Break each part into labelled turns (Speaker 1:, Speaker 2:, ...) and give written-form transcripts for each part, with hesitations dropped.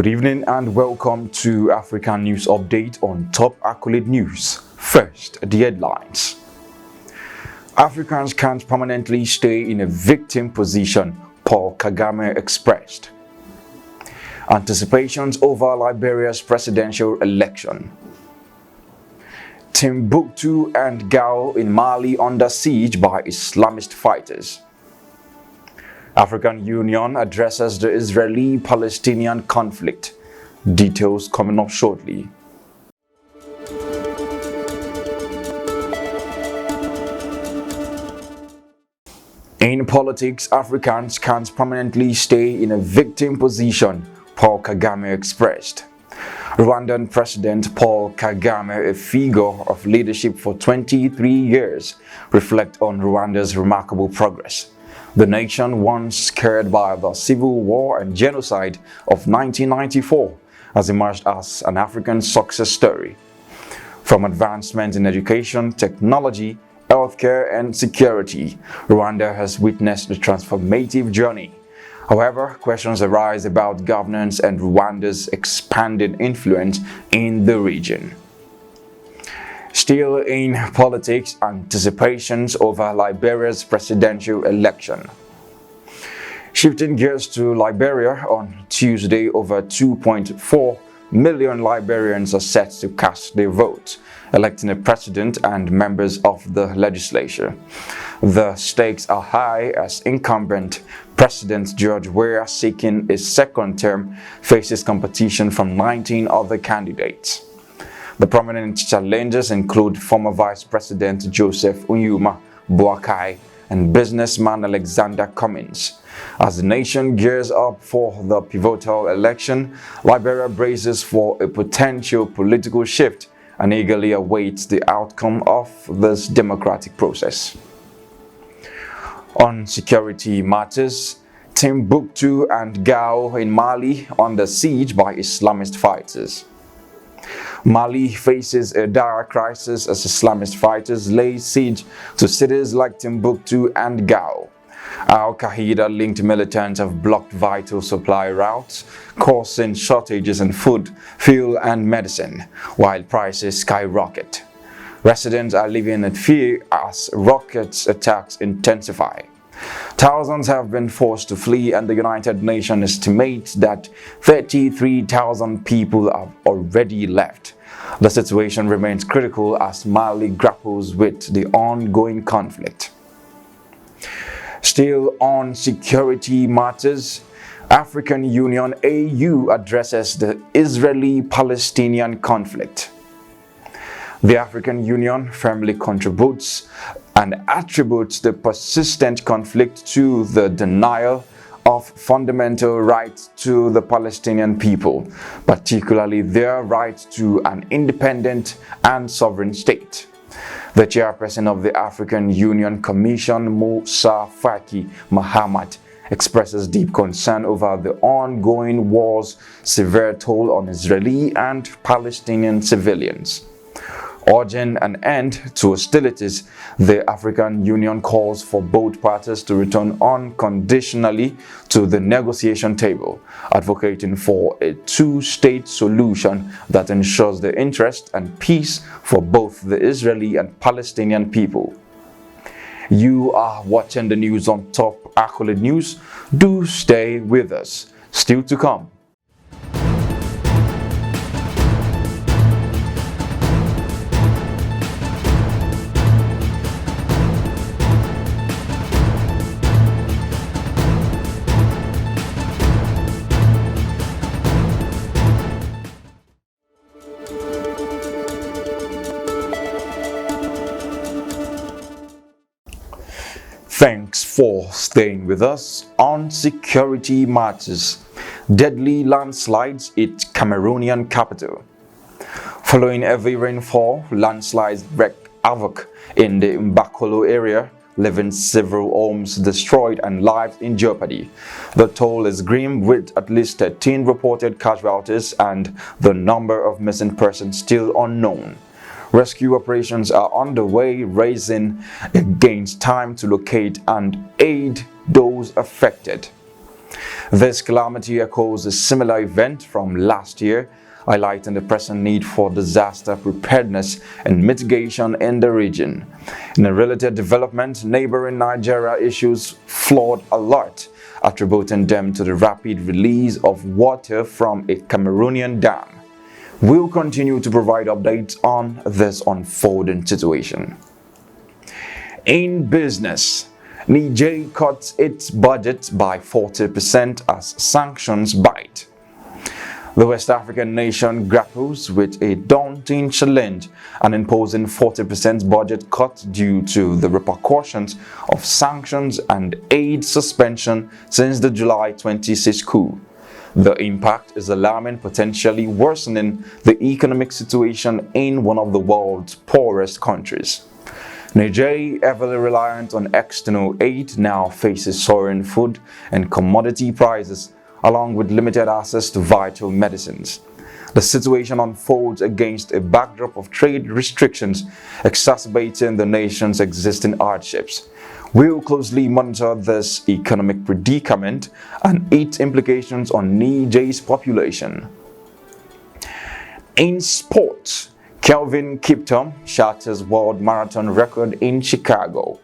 Speaker 1: Good evening and welcome to African News Update on Top Accolade News. First, the headlines. Africans can't permanently stay in a victim position, Paul Kagame expressed. Anticipations over Liberia's presidential election. Timbuktu and Gao in Mali under siege by Islamist fighters. African Union addresses the Israeli-Palestinian conflict. Details coming up shortly. In politics, Africans can't permanently stay in a victim position, Paul Kagame expressed. Rwandan President Paul Kagame, a figure of leadership for 23 years, reflects on Rwanda's remarkable progress. The nation, once scarred by the civil war and genocide of 1994, has emerged as an African success story. From advancement in education, technology, healthcare, and security, Rwanda has witnessed a transformative journey. However, questions arise about governance and Rwanda's expanded influence in the region. Still in politics, anticipations over Liberia's presidential election. Shifting gears to Liberia, on Tuesday, over 2.4 million Liberians are set to cast their vote, electing a president and members of the legislature. The stakes are high as incumbent President George Weah, seeking a second term, faces competition from 19 other candidates. The prominent challengers include former Vice President Joseph Unyuma Boakai and businessman Alexander Cummins. As the nation gears up for the pivotal election, Liberia braces for a potential political shift and eagerly awaits the outcome of this democratic process. On security matters, Timbuktu and Gao in Mali under siege by Islamist fighters. Mali faces a dire crisis as Islamist fighters lay siege to cities like Timbuktu and Gao. Al-Qaeda-linked militants have blocked vital supply routes, causing shortages in food, fuel, and medicine, while prices skyrocket. Residents are living in fear as rocket attacks intensify. Thousands have been forced to flee, and the United Nations estimates that 33,000 people have already left. The situation remains critical as Mali grapples with the ongoing conflict. Still on security matters, African Union AU addresses the Israeli-Palestinian conflict. The African Union firmly contributes and attributes the persistent conflict to the denial of fundamental rights to the Palestinian people, particularly their right to an independent and sovereign state. The chairperson of the African Union Commission, Musa Faki Mahamat, expresses deep concern over the ongoing war's severe toll on Israeli and Palestinian civilians. Urging an end to hostilities, the African Union calls for both parties to return unconditionally to the negotiation table, advocating for a two-state solution that ensures the interest and peace for both the Israeli and Palestinian people. You are watching the news on Top Accolade News. Do stay with us. Still to come. Thanks for staying with us on security matters. Deadly landslides hit Cameroonian capital. Following heavy rainfall, landslides wreak havoc in the Mbakolo area, leaving several homes destroyed and lives in jeopardy. The toll is grim, with at least 13 reported casualties and the number of missing persons still unknown. Rescue operations are underway, racing against time to locate and aid those affected. This calamity echoes a similar event from last year, highlighting the pressing need for disaster preparedness and mitigation in the region. In a related development, neighboring Nigeria issues flood alert, attributing them to the rapid release of water from a Cameroonian dam. We'll continue to provide updates on this unfolding situation. In business, Niger cuts its budget by 40% as sanctions bite. The West African nation grapples with a daunting challenge, an imposing 40% budget cut due to the repercussions of sanctions and aid suspension since the July 26 coup. The impact is alarming, potentially worsening the economic situation in one of the world's poorest countries. Niger, heavily reliant on external aid, now faces soaring food and commodity prices, along with limited access to vital medicines. The situation unfolds against a backdrop of trade restrictions, exacerbating the nation's existing hardships. We'll closely monitor this economic predicament and its implications on Niger's population. In sports, Kelvin Kiptum shatters world marathon record in Chicago.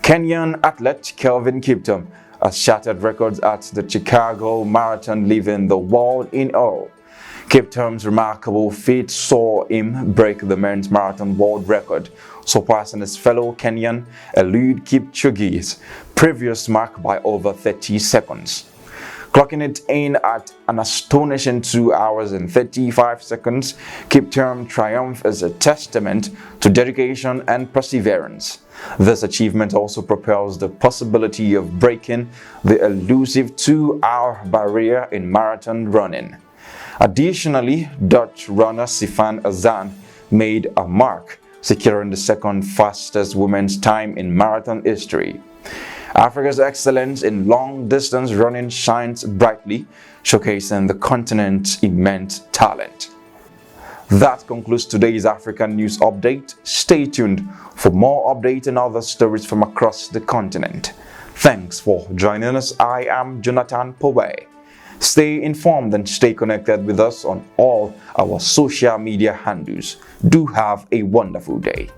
Speaker 1: Kenyan athlete Kelvin Kiptum has shattered records at the Chicago Marathon, leaving the world in awe. Kiptum's remarkable feat saw him break the men's marathon world record, surpassing his fellow Kenyan Eliud Kipchoge's previous mark by over 30 seconds. Clocking it in at an astonishing 2 hours and 35 seconds, Kiptum's triumph is a testament to dedication and perseverance. This achievement also propels the possibility of breaking the elusive 2-hour barrier in marathon running. Additionally, Dutch runner Sifan Azan made a mark, securing the second fastest women's time in marathon history. Africa's excellence in long-distance running shines brightly, showcasing the continent's immense talent. That concludes today's African News Update. Stay tuned for more updates and other stories from across the continent. Thanks for joining us. I am Jonathan Powe. Stay informed and stay connected with us on all our social media handles. Do have a wonderful day.